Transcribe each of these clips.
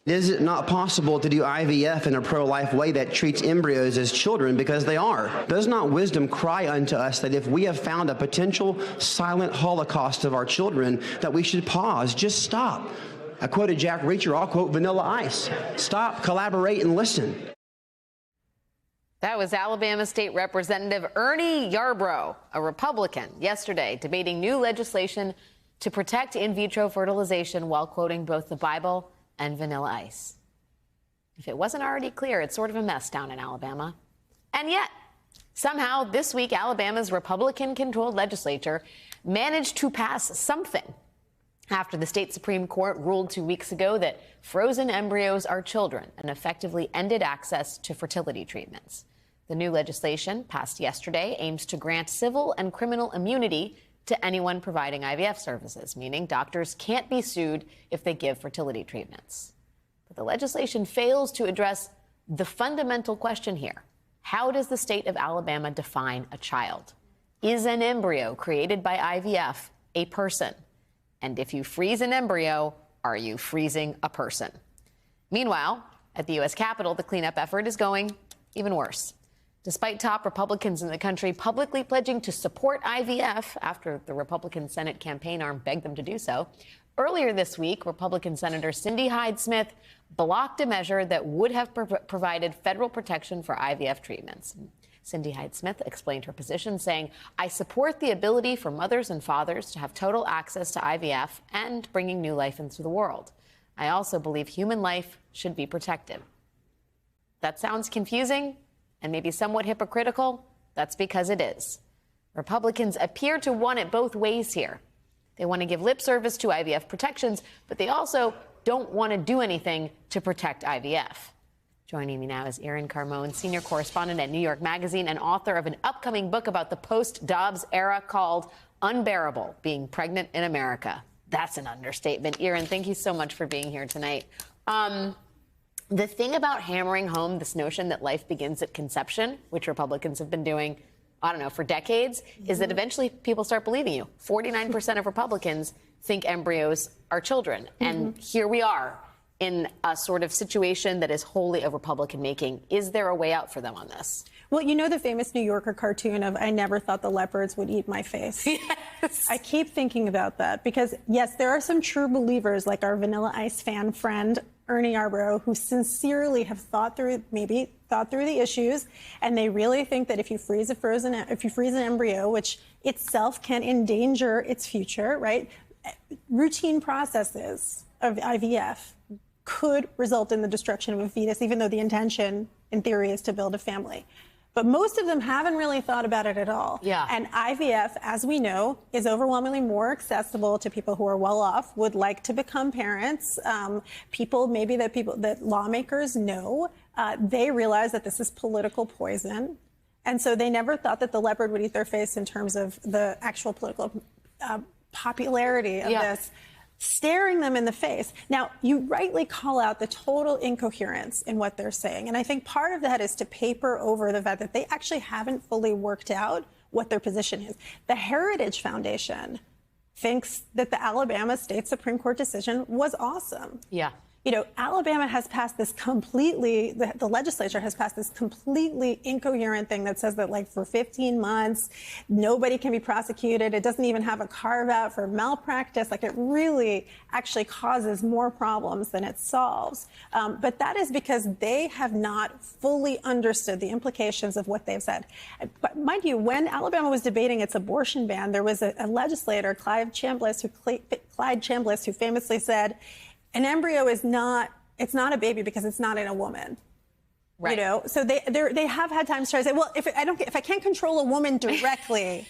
Is it not possible to do IVF in a pro-life way that treats embryos as children because they are? Does not wisdom cry unto us that if we have found a potential silent holocaust of our children, that we should pause, just stop? I quoted Jack Reacher, I'll quote Vanilla Ice. Stop, collaborate, and listen. That was Alabama State Representative Ernie Yarbrough, a Republican, yesterday debating new legislation to protect in vitro fertilization while quoting both the Bible and Vanilla Ice. If it wasn't already clear, it's sort of a mess down in Alabama. And yet, somehow this week, Alabama's Republican-controlled legislature managed to pass something after the state Supreme Court ruled 2 weeks ago that frozen embryos are children and effectively ended access to fertility treatments. The new legislation, passed yesterday, aims to grant civil and criminal immunity to anyone providing IVF services, meaning doctors can't be sued if they give fertility treatments. But the legislation fails to address the fundamental question here. How does the state of Alabama define a child? Is an embryo created by IVF a person? And if you freeze an embryo, are you freezing a person? Meanwhile, at the U.S. Capitol, the cleanup effort is going even worse. Despite top Republicans in the country publicly pledging to support IVF after the Republican Senate campaign arm begged them to do so, earlier this week, Republican Senator Cindy Hyde-Smith blocked a measure that would have provided federal protection for IVF treatments. Cindy Hyde-Smith explained her position, saying, I support the ability for mothers and fathers to have total access to IVF and bringing new life into the world. I also believe human life should be protected. That sounds confusing and maybe somewhat hypocritical. That's because it is. Republicans appear to want it both ways here. They want to give lip service to IVF protections, but they also don't want to do anything to protect IVF. Joining me now is Erin Carmone, senior correspondent at New York Magazine and author of an upcoming book about the post-Dobbs era called Unbearable: Being Pregnant in America. That's an understatement. Erin, thank you so much for being here tonight. The thing about hammering home this notion that life begins at conception, which Republicans have been doing, I don't know, for decades, is that eventually people start believing you. 49% of Republicans think embryos are children. And here we are in a sort of situation that is wholly of Republican making. Is there a way out for them on this? Well, you know the famous New Yorker cartoon of I never thought the leopards would eat my face? Yes. I keep thinking about that because, yes, there are some true believers like our Vanilla Ice fan friend, Ernie Yarbrough, who sincerely have thought through the issues, and they really think that if you freeze an embryo, which itself can endanger its future, right? Routine processes of IVF could result in the destruction of a fetus, even though the intention, in theory, is to build a family. But most of them haven't really thought about it at all. Yeah. And IVF, as we know, is overwhelmingly more accessible to people who are well off, would like to become parents. That lawmakers know, they realize that this is political poison. And so they never thought that the leopard would eat their face in terms of the actual political popularity of this, staring them in the face. Now, you rightly call out the total incoherence in what they're saying. And I think part of that is to paper over the fact that they actually haven't fully worked out what their position is. The Heritage Foundation thinks that the Alabama State Supreme Court decision was awesome. Yeah. You know, Alabama has passed this completely, the legislature has passed this completely incoherent thing that says that, like, for 15 months, nobody can be prosecuted. It doesn't even have a carve out for malpractice. Like, it really actually causes more problems than it solves. But that is because they have not fully understood the implications of what they've said. But mind you, when Alabama was debating its abortion ban, there was a legislator, Clyde Chambliss, who famously said, an embryo is not a baby because it's not in a woman. Right. You know, so they have had times to try to say, well, if I can't control a woman directly,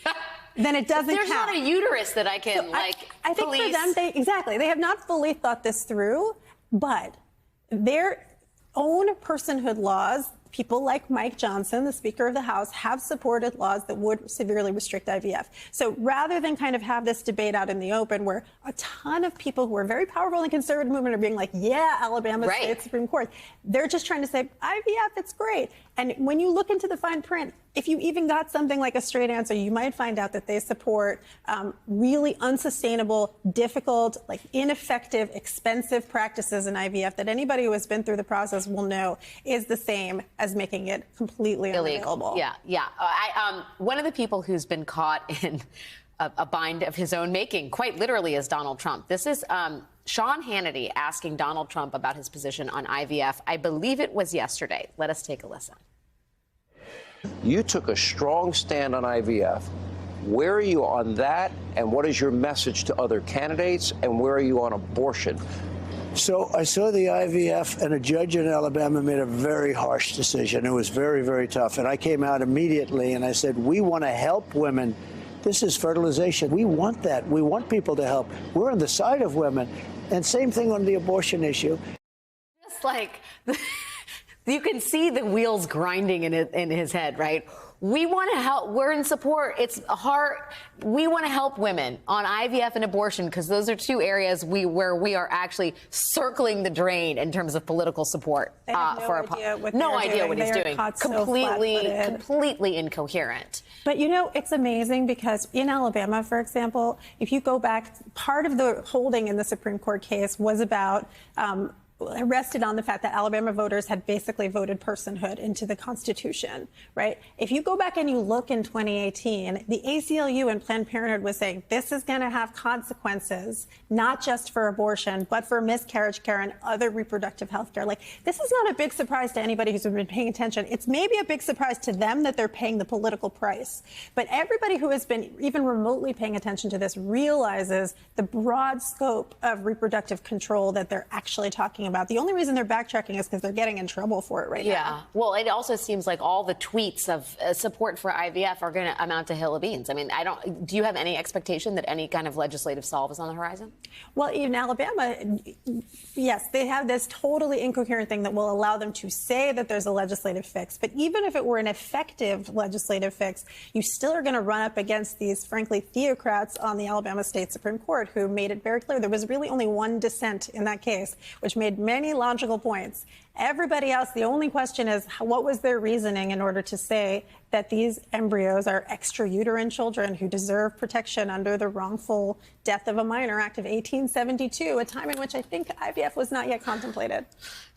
then it doesn't There's count. not a uterus that I can, I think police. For them, they have not fully thought this through, but their own personhood laws, people like Mike Johnson, the Speaker of the House, have supported laws that would severely restrict IVF. So rather than kind of have this debate out in the open where a ton of people who are very powerful in the conservative movement are being like, yeah, Alabama State Supreme Court, they're just trying to say, IVF, it's great. And when you look into the fine print, if you even got something like a straight answer, you might find out that they support really unsustainable, difficult, like ineffective, expensive practices in IVF that anybody who has been through the process will know is the same as making it completely unavailable. Yeah. One of the people who's been caught in a bind of his own making, quite literally, is Donald Trump. This is Sean Hannity asking Donald Trump about his position on IVF. I believe it was yesterday. Let us take a listen. You took a strong stand on IVF. Where are you on that? And what is your message to other candidates? And where are you on abortion? So I saw the IVF, and a judge in Alabama made a very harsh decision. It was very, very tough. And I came out immediately and I said, we want to help women. This is fertilization. We want that. We want people to help. We're on the side of women. And same thing on the abortion issue. Just like you can see the wheels grinding in his head, right? We want to help. We're in support. It's hard. We want to help women on IVF and abortion because those are two areas where we are actually circling the drain in terms of political support. They have no idea what he's doing. Completely incoherent. But you know, it's amazing because in Alabama, for example, if you go back, part of the holding in the Supreme Court case was about rested on the fact that Alabama voters had basically voted personhood into the Constitution, right? If you go back and you look in 2018, the ACLU and Planned Parenthood was saying this is going to have consequences, not just for abortion, but for miscarriage care and other reproductive health care. Like, this is not a big surprise to anybody who's been paying attention. It's maybe a big surprise to them that they're paying the political price. But everybody who has been even remotely paying attention to this realizes the broad scope of reproductive control that they're actually talking about. The only reason they're backtracking is because they're getting in trouble for it right now. Yeah. Well, it also seems like all the tweets of support for IVF are going to amount to hill of beans. I mean, do you have any expectation that any kind of legislative solve is on the horizon? Well, in Alabama, yes, they have this totally incoherent thing that will allow them to say that there's a legislative fix. But even if it were an effective legislative fix, you still are going to run up against these, frankly, theocrats on the Alabama State Supreme Court who made it very clear there was really only one dissent in that case, which made many logical points. Everybody else, the only question is what was their reasoning in order to say that these embryos are extrauterine children who deserve protection under the Wrongful Death of a Minor Act of 1872, a time in which I think IVF was not yet contemplated.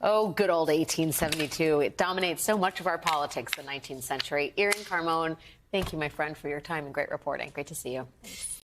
Oh, good old 1872. It dominates so much of our politics, the 19th century. Irin Carmon, thank you, my friend, for your time and great reporting. Great to see you. Thanks.